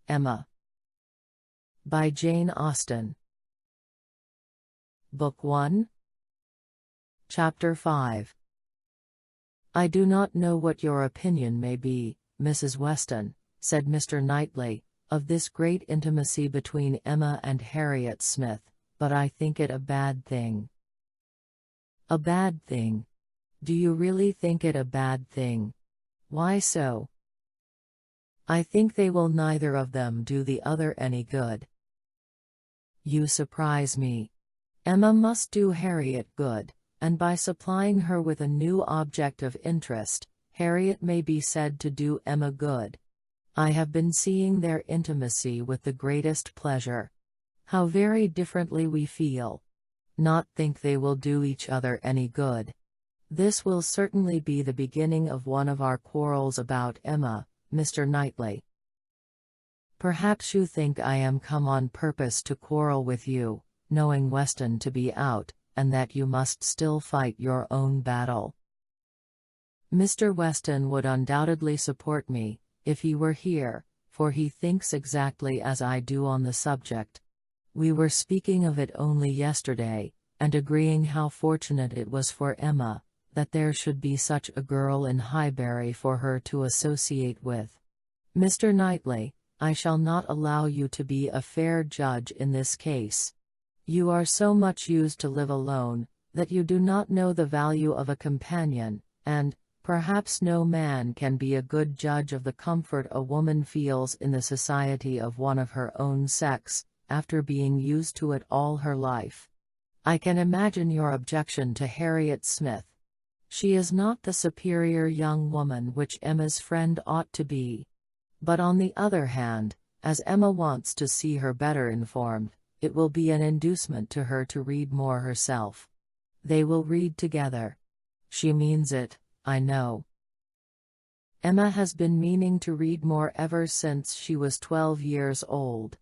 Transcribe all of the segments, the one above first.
Emma. By Jane Austen. Book 1. Chapter 5. I do not know what your opinion may be, Mrs. Weston, said Mr. Knightley, of this great intimacy between Emma and Harriet Smith, but I think it a bad thing. A bad thing? Do you really think it a bad thing? Why so? I think they will neither of them do the other any good. You surprise me. Emma must do Harriet good, and by supplying her with a new object of interest, Harriet may be said to do Emma good. I have been seeing their intimacy with the greatest pleasure. How very differently we feel. Not think they will do each other any good. This will certainly be the beginning of one of our quarrels about Emma, Mr. Knightley. Perhaps you think I am come on purpose to quarrel with you, knowing Weston to be out, and that you must still fight your own battle. Mr. Weston would undoubtedly support me, if he were here, for he thinks exactly as I do on the subject. We were speaking of it only yesterday, and agreeing how fortunate it was for Emma, that there should be such a girl in Highbury for her to associate with. Mr. Knightley, I shall not allow you to be a fair judge in this case. You are so much used to live alone, that you do not know the value of a companion, and, perhaps no man can be a good judge of the comfort a woman feels in the society of one of her own sex, after being used to it all her life. I can imagine your objection to Harriet Smith. She is not the superior young woman which Emma's friend ought to be. But on the other hand, as Emma wants to see her better informed, it will be an inducement to her to read more herself. They will read together. She means it, I know. Emma has been meaning to read more ever since she was 12 years old.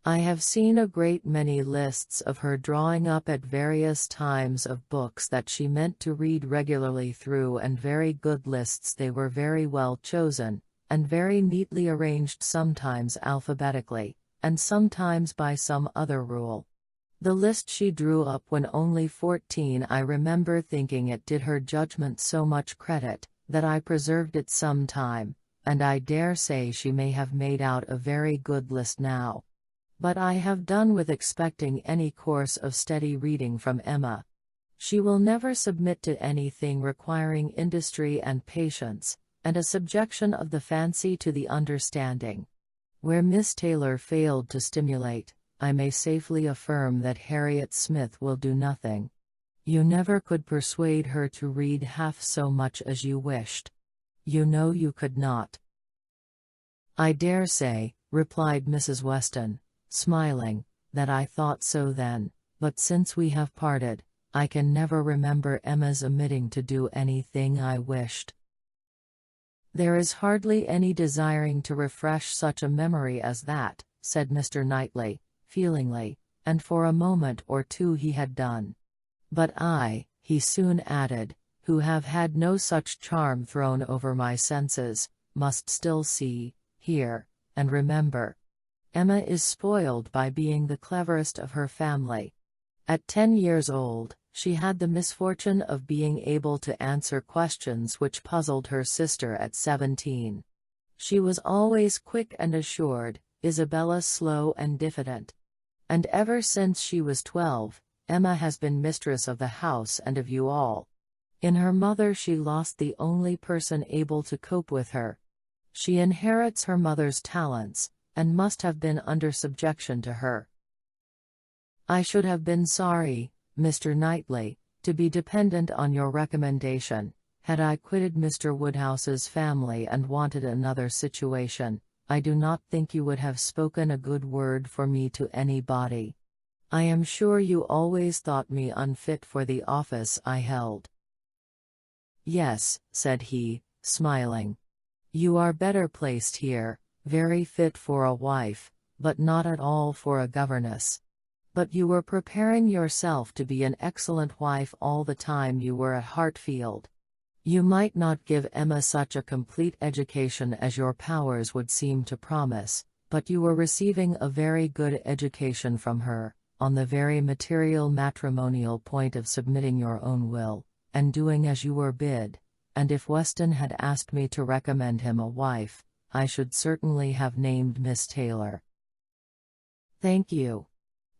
I have seen a great many lists of her drawing up at various times of books that she meant to read regularly through, and very good lists they were, very well chosen, and very neatly arranged, sometimes alphabetically, and sometimes by some other rule. The list she drew up when only 14, I remember thinking it did her judgment so much credit, that I preserved it some time, and I dare say she may have made out a very good list now. But I have done with expecting any course of steady reading from Emma. She will never submit to anything requiring industry and patience, and a subjection of the fancy to the understanding. Where Miss Taylor failed to stimulate, I may safely affirm that Harriet Smith will do nothing. You never could persuade her to read half so much as you wished. You know you could not. I dare say, replied Mrs. Weston, smiling, that I thought so then, but since we have parted, I can never remember Emma's omitting to do anything I wished. There is hardly any desiring to refresh such a memory as that, said Mr. Knightley, feelingly, and for a moment or two he had done. But I, he soon added, who have had no such charm thrown over my senses, must still see, hear, and remember. Emma is spoiled by being the cleverest of her family. At 10 years old, she had the misfortune of being able to answer questions which puzzled her sister at 17. She was always quick and assured, Isabella slow and diffident. And ever since she was 12, Emma has been mistress of the house and of you all. In her mother she lost the only person able to cope with her. She inherits her mother's talents, and must have been under subjection to her. I should have been sorry, Mr. Knightley, to be dependent on your recommendation. Had I quitted Mr. Woodhouse's family and wanted another situation, I do not think you would have spoken a good word for me to anybody. I am sure you always thought me unfit for the office I held. Yes, said he, smiling. You are better placed here, very fit for a wife, but not at all for a governess. But you were preparing yourself to be an excellent wife all the time you were at Hartfield. You might not give Emma such a complete education as your powers would seem to promise, but you were receiving a very good education from her, on the very material matrimonial point of submitting your own will, and doing as you were bid, and if Weston had asked me to recommend him a wife, I should certainly have named Miss Taylor. Thank you.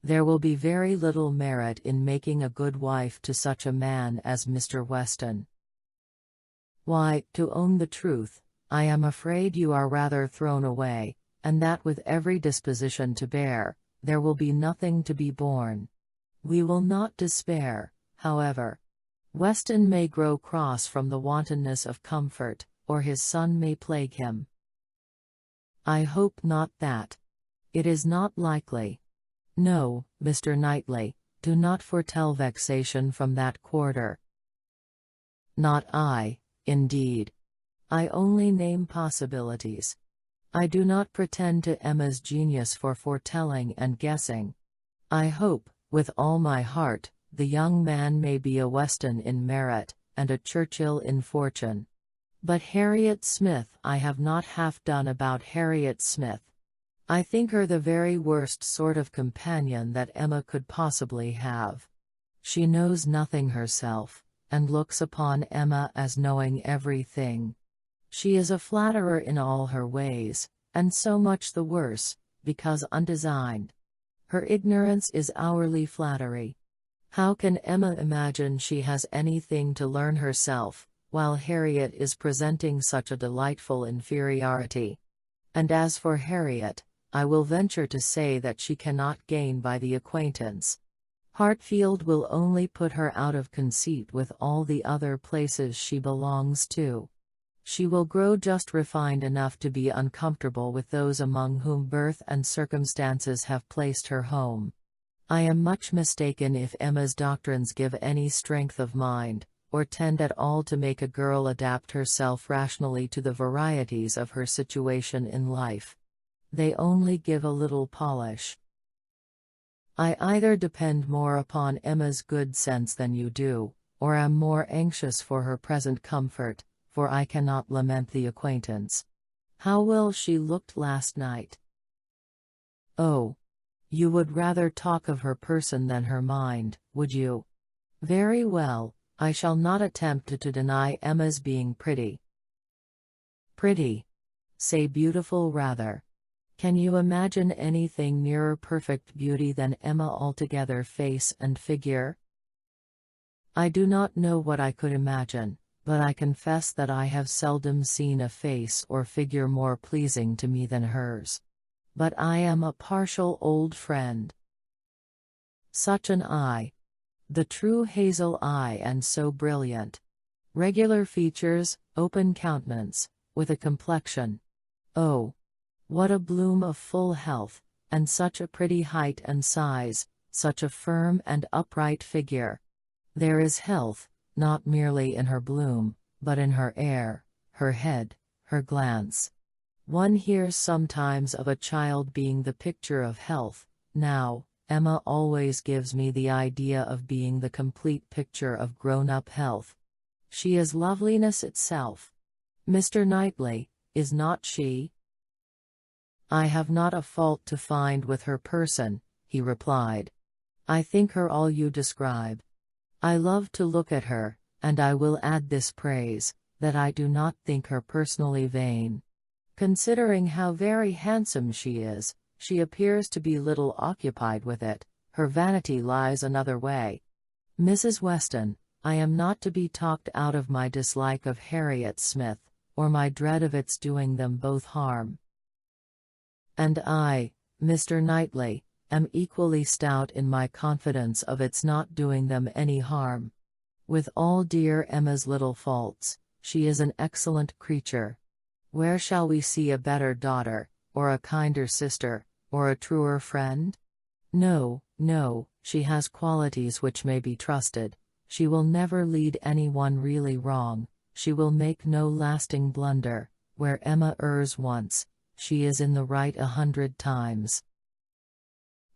There will be very little merit in making a good wife to such a man as Mr. Weston. Why, to own the truth, I am afraid you are rather thrown away, and that with every disposition to bear, there will be nothing to be borne. We will not despair, however. Weston may grow cross from the wantonness of comfort, or his son may plague him. I hope not that. It is not likely. No, Mr. Knightley, do not foretell vexation from that quarter. Not I, indeed. I only name possibilities. I do not pretend to Emma's genius for foretelling and guessing. I hope, with all my heart, the young man may be a Weston in merit, and a Churchill in fortune. But Harriet Smith, I have not half done about Harriet Smith. I think her the very worst sort of companion that Emma could possibly have. She knows nothing herself, and looks upon Emma as knowing everything. She is a flatterer in all her ways, and so much the worse, because undesigned. Her ignorance is hourly flattery. How can Emma imagine she has anything to learn herself, while Harriet is presenting such a delightful inferiority? And as for Harriet, I will venture to say that she cannot gain by the acquaintance. Hartfield will only put her out of conceit with all the other places she belongs to. She will grow just refined enough to be uncomfortable with those among whom birth and circumstances have placed her home. I am much mistaken if Emma's doctrines give any strength of mind, or tend at all to make a girl adapt herself rationally to the varieties of her situation in life. They only give a little polish. I either depend more upon Emma's good sense than you do, or am more anxious for her present comfort, for I cannot lament the acquaintance. How well she looked last night! Oh! You would rather talk of her person than her mind, would you? Very well, I shall not attempt to deny Emma's being pretty. Pretty? Say beautiful rather. Can you imagine anything nearer perfect beauty than Emma altogether face and figure? I do not know what I could imagine, but I confess that I have seldom seen a face or figure more pleasing to me than hers. But I am a partial old friend. Such an eye. The true hazel eye, and so brilliant. Regular features, open countenance, with a complexion. Oh! What a bloom of full health, and such a pretty height and size, such a firm and upright figure. There is health, not merely in her bloom, but in her air, her head, her glance. One hears sometimes of a child being the picture of health. Now, Emma always gives me the idea of being the complete picture of grown-up health. She is loveliness itself. Mr. Knightley, is not she? I have not a fault to find with her person, he replied. I think her all you describe. I love to look at her, and I will add this praise, that I do not think her personally vain. Considering how very handsome she is, she appears to be little occupied with it. Her vanity lies another way. Mrs. Weston, I am not to be talked out of my dislike of Harriet Smith, or my dread of its doing them both harm. And I, Mr. Knightley, am equally stout in my confidence of its not doing them any harm. With all dear Emma's little faults, she is an excellent creature. Where shall we see a better daughter, or a kinder sister, or a truer friend? No, no, she has qualities which may be trusted. She will never lead anyone really wrong. She will make no lasting blunder. Where Emma errs once, she is in the right 100 times.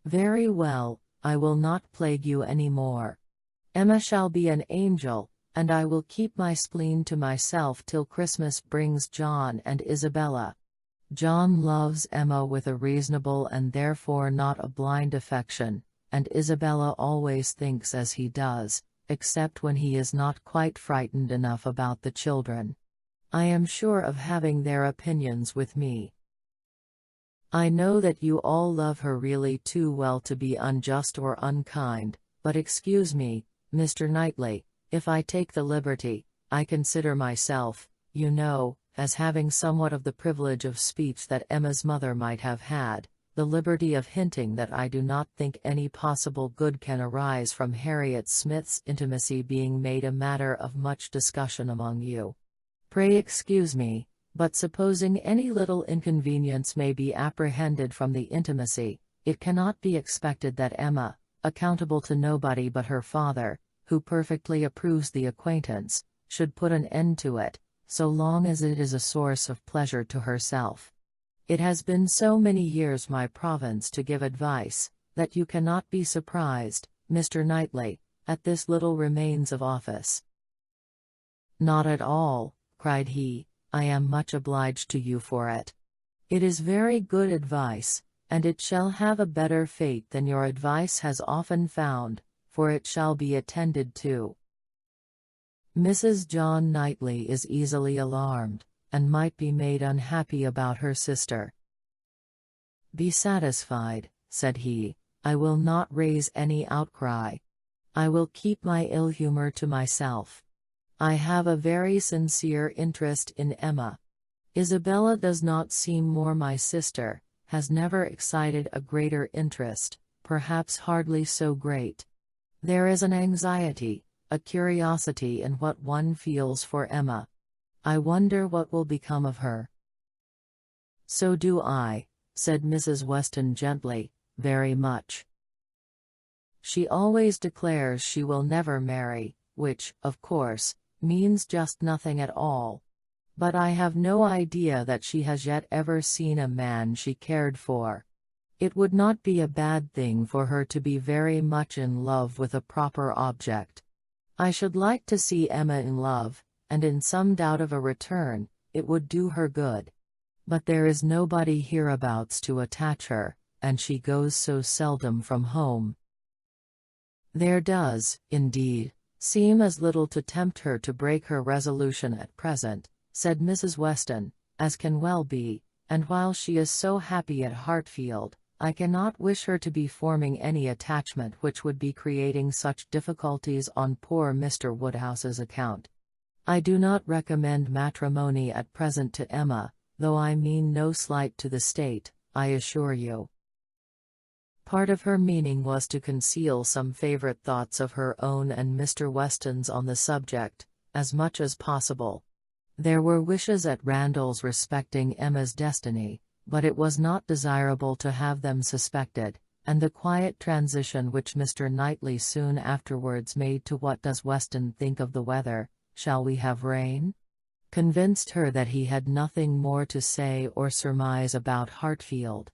Very well, I will not plague you any more. Emma shall be an angel, and I will keep my spleen to myself till Christmas brings John and Isabella. John loves Emma with a reasonable and therefore not a blind affection, and Isabella always thinks as he does, except when he is not quite frightened enough about the children. I am sure of having their opinions with me. I know that you all love her really too well to be unjust or unkind, but excuse me, Mr. Knightley, if I take the liberty. I consider myself, you know, as having somewhat of the privilege of speech that Emma's mother might have had, the liberty of hinting that I do not think any possible good can arise from Harriet Smith's intimacy being made a matter of much discussion among you. Pray excuse me, but supposing any little inconvenience may be apprehended from the intimacy, it cannot be expected that Emma, accountable to nobody but her father, who perfectly approves the acquaintance, should put an end to it, so long as it is a source of pleasure to herself. It has been so many years my province to give advice, that you cannot be surprised, Mr. Knightley, at this little remains of office. Not at all, cried he, I am much obliged to you for it. It is very good advice, and it shall have a better fate than your advice has often found, for it shall be attended to. Mrs. John Knightley is easily alarmed, and might be made unhappy about her sister. Be satisfied, said he, I will not raise any outcry. I will keep my ill humor to myself. I have a very sincere interest in Emma. Isabella does not seem more my sister, has never excited a greater interest, perhaps hardly so great. There is an anxiety, a curiosity in what one feels for Emma. I wonder what will become of her. So do I, said Mrs. Weston gently, very much. She always declares she will never marry, which, of course, means just nothing at all. But I have no idea that she has yet ever seen a man she cared for. It would not be a bad thing for her to be very much in love with a proper object. I should like to see Emma in love, and in some doubt of a return, it would do her good. But there is nobody hereabouts to attach her, and she goes so seldom from home. There does, indeed, seem as little to tempt her to break her resolution at present, said Mrs. Weston, as can well be, and while she is so happy at Hartfield, I cannot wish her to be forming any attachment which would be creating such difficulties on poor Mr. Woodhouse's account. I do not recommend matrimony at present to Emma, though I mean no slight to the state, I assure you. Part of her meaning was to conceal some favorite thoughts of her own and Mr. Weston's on the subject, as much as possible. There were wishes at Randalls respecting Emma's destiny, but it was not desirable to have them suspected, and the quiet transition which Mr. Knightley soon afterwards made to "What does Weston think of the weather? Shall we have rain?" convinced her that he had nothing more to say or surmise about Hartfield.